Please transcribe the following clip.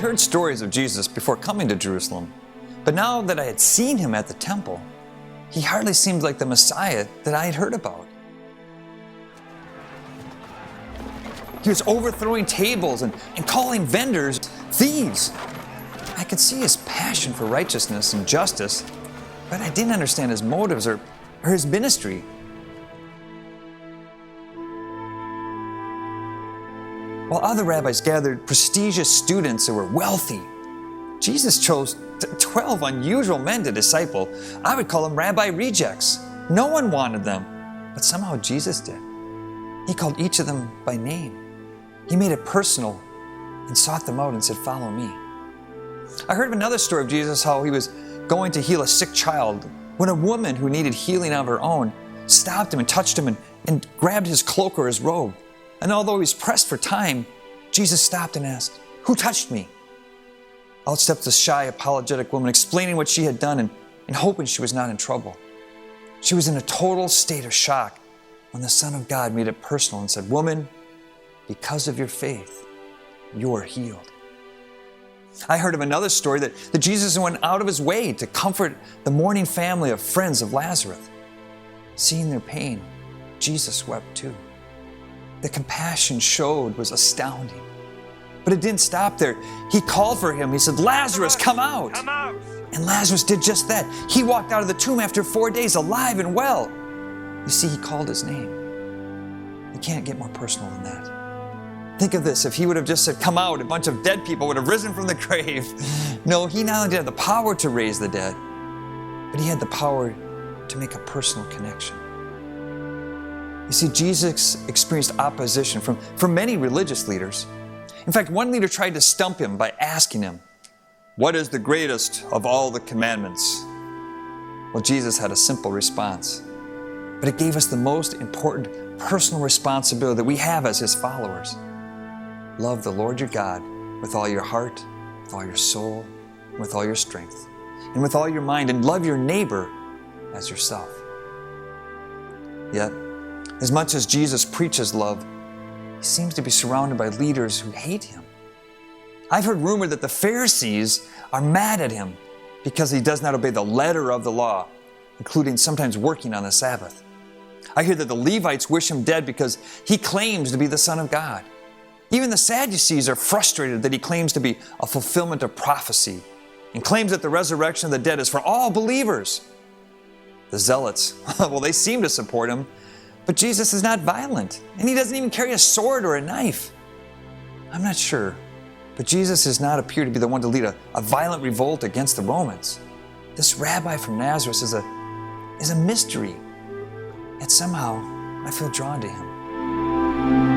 heard stories of Jesus before coming to Jerusalem, but now that I had seen him at the temple, he hardly seemed like the Messiah that I had heard about. He was overthrowing tables and calling vendors thieves. I could see his passion for righteousness and justice, but I didn't understand his motives or his ministry. While other rabbis gathered prestigious students who were wealthy, Jesus chose 12 unusual men to disciple. I would call them rabbi rejects. No one wanted them, but somehow Jesus did. He called each of them by name. He made it personal and sought them out and said, "Follow me." I heard of another story of Jesus, how he was going to heal a sick child when a woman who needed healing of her own stopped him and touched him and grabbed his cloak or his robe. And although he was pressed for time, Jesus stopped and asked, "Who touched me?" Out stepped the shy, apologetic woman, explaining what she had done and hoping she was not in trouble. She was in a total state of shock when the Son of God made it personal and said, "Woman, because of your faith, you are healed." I heard of another story that Jesus went out of his way to comfort the mourning family of friends of Lazarus. Seeing their pain, Jesus wept too. The compassion showed was astounding. But it didn't stop there. He called for him. He said, "Lazarus, come out." Come out. And Lazarus did just that. He walked out of the tomb after 4 days alive and well. You see, he called his name. You can't get more personal than that. Think of this. If he would have just said, "Come out," a bunch of dead people would have risen from the grave. No, he not only had the power to raise the dead, but he had the power to make a personal connection. You see, Jesus experienced opposition from many religious leaders. In fact, one leader tried to stump him by asking him, "What is the greatest of all the commandments?" Well, Jesus had a simple response, but it gave us the most important personal responsibility that we have as his followers. Love the Lord your God with all your heart, with all your soul, with all your strength, and with all your mind, and love your neighbor as yourself. Yet, as much as Jesus preaches love, he seems to be surrounded by leaders who hate him. I've heard rumor that the Pharisees are mad at him because he does not obey the letter of the law, including sometimes working on the Sabbath. I hear that the Levites wish him dead because he claims to be the Son of God. Even the Sadducees are frustrated that he claims to be a fulfillment of prophecy and claims that the resurrection of the dead is for all believers. The Zealots, well, they seem to support him, but Jesus is not violent, and he doesn't even carry a sword or a knife. I'm not sure, but Jesus does not appear to be the one to lead a violent revolt against the Romans. This rabbi from Nazareth is a mystery, yet somehow I feel drawn to him.